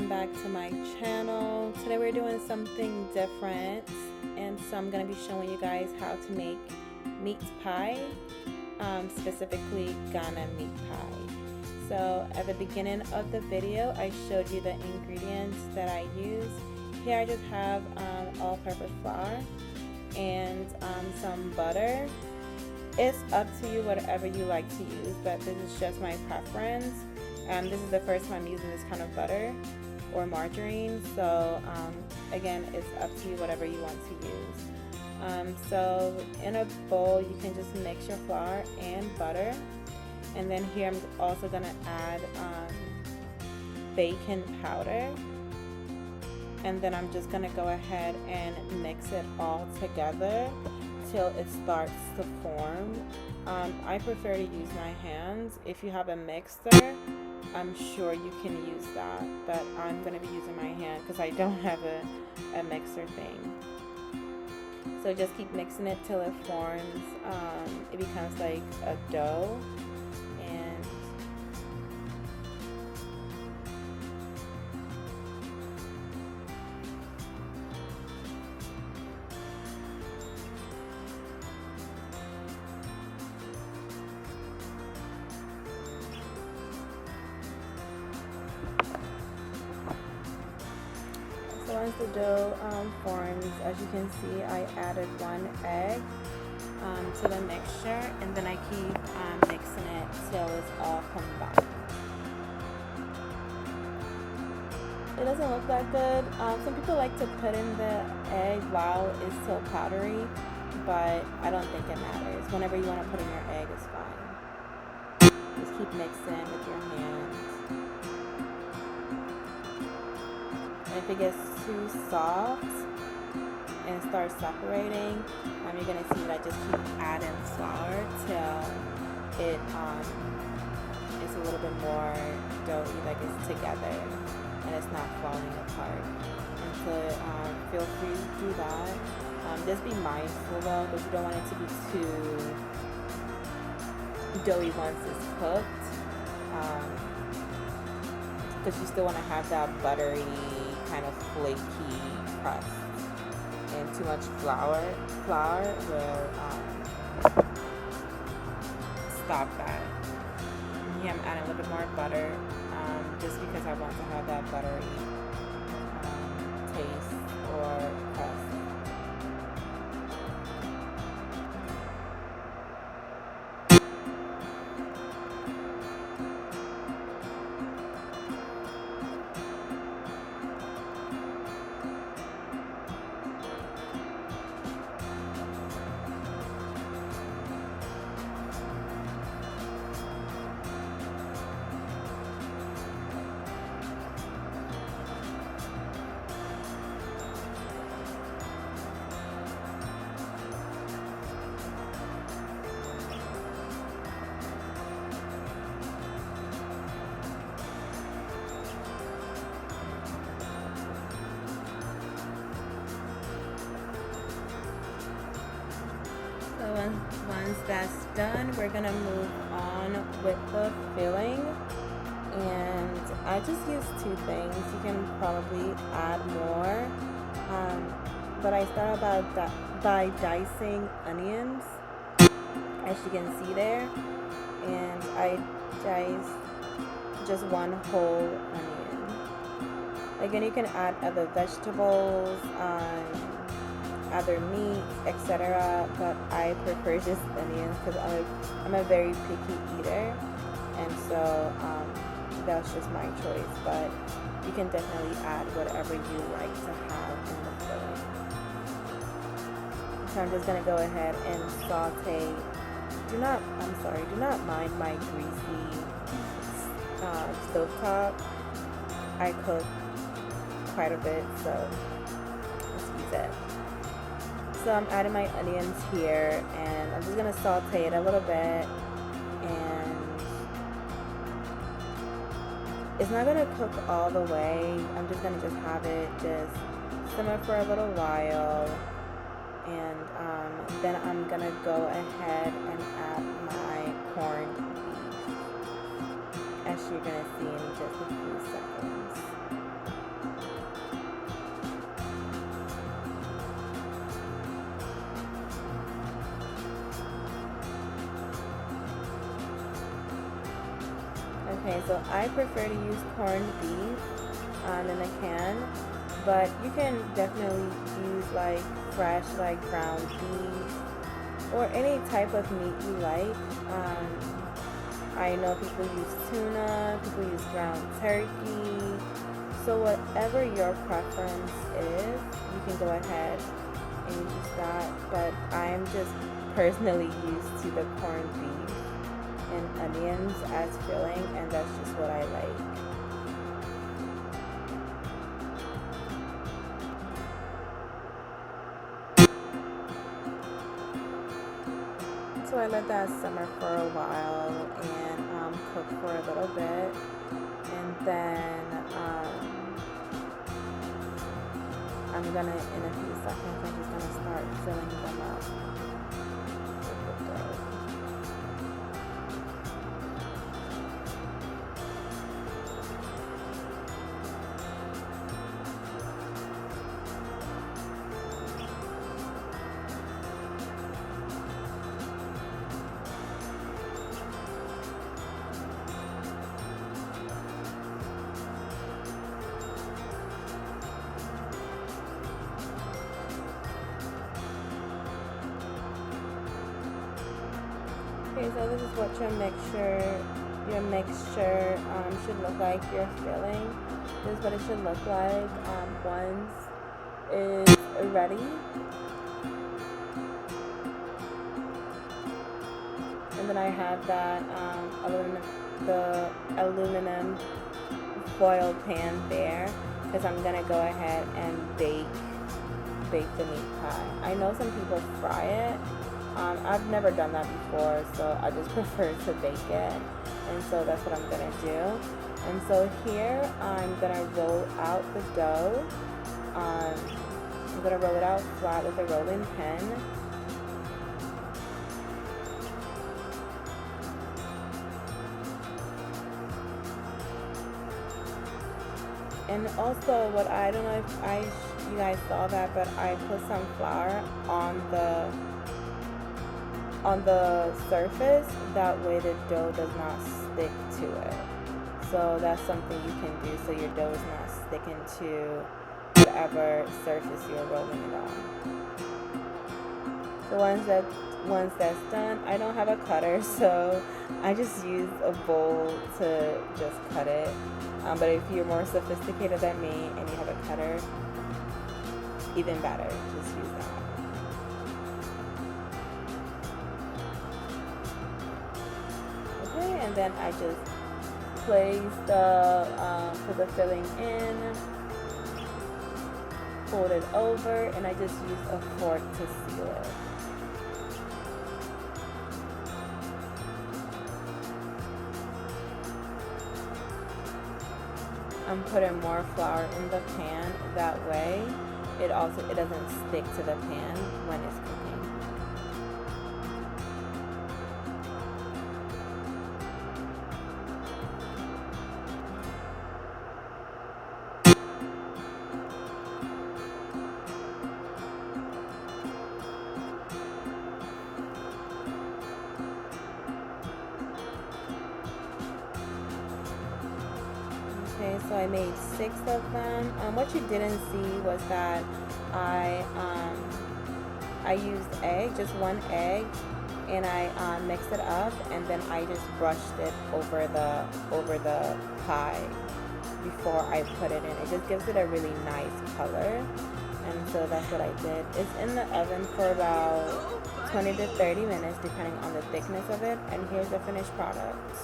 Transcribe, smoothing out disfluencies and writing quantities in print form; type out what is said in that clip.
welcome back to my channel. Today we're doing something different, and so I'm going to be showing you guys how to make meat pie, specifically Ghana meat pie. So at the beginning of the video I showed you the ingredients that I use. Here I just have all-purpose flour and some butter. It's up to you whatever you like to use, but this is just my preference. This is the first time I'm using this kind of butter or margarine, so again, it's up to you whatever you want to use. So in a bowl you can just mix your flour and butter, and then here I'm also going to add baking powder, and then I'm just going to go ahead and mix it all together till it starts to form. I prefer to use my hands. If you have a mixer, I'm sure you can use that, but I'm going to be using my hand because I don't have a mixer thing. So just keep mixing it till it forms. It becomes like a dough. And so once the dough forms, as you can see, I added 1 egg to the mixture, and then I keep mixing it till it's all combined. It doesn't look that good. Some people like to put in the egg while it's still powdery, but I don't think it matters. Whenever you want to put in your egg, it's fine. Just keep mixing with your hands. If it gets too soft and starts separating, you're going to see that I just keep adding flour till it is a little bit more doughy, like it's together and it's not falling apart. And so feel free to do that. Just be mindful though, because you don't want it to be too doughy once it's cooked, because you still want to have that buttery kind of flaky crust, and too much flour will stop that. And here I'm adding a little bit more butter, just because I want to have that buttery taste or crust. Once that's done, we're gonna move on with the filling, and I just use 2 things. You can probably add more, but I start by dicing onions, as you can see there, and I dice just 1 whole onion. Again, you can add other vegetables, other meats, etc., but I prefer just onions because I'm a very picky eater, and so that's just my choice. But you can definitely add whatever you like to have in the filling. So I'm just gonna go ahead and saute. Do not mind my greasy stovetop. I cook quite a bit, so excuse it. So I'm adding my onions here, and I'm just going to saute it a little bit, and it's not going to cook all the way. I'm just going to have it just simmer for a little while, and then I'm going to go ahead and add my corned beef, as you're going to see in just a few seconds. Okay, so I prefer to use corned beef in a can, but you can definitely use like fresh, like ground beef or any type of meat you like. I know people use tuna, people use ground turkey. So whatever your preference is, you can go ahead and use that. But I'm just personally used to the corned beef and onions as filling, and that's just what I like. So I let that simmer for a while and cook for a little bit, and then I'm gonna, in a few seconds, I'm just gonna start filling them up with the dough. Okay, so this is what your mixture should look like. Your filling, this is what it should look like once it's ready. And then I have that aluminum foil pan there, because I'm gonna go ahead and bake the meat pie. I know some people fry it. I've never done that before, so I just prefer to bake it, and so that's what I'm gonna do. And so here I'm gonna roll out the dough. I'm gonna roll it out flat with a rolling pin. And also, what I don't know if you guys saw that, but I put some flour on the surface. That way the dough does not stick to it. So that's something you can do so your dough is not sticking to whatever surface you're rolling it on. So once that's done, I don't have a cutter, so I just use a bowl to just cut it. But if you're more sophisticated than me and you have a cutter, even better, just use that. Okay, and then I just place put the filling in, fold it over, and I just use a fork to seal it. I'm putting more flour in the pan, that way it doesn't stick to the pan when it's cooking. Okay, so I made 6 of them. What you didn't see was that I used egg, just 1 egg, and I mixed it up, and then I just brushed it over the pie before I put it in. It just gives it a really nice color, and so that's what I did. It's in the oven for about 20 to 30 minutes, depending on the thickness of it, and here's the finished product.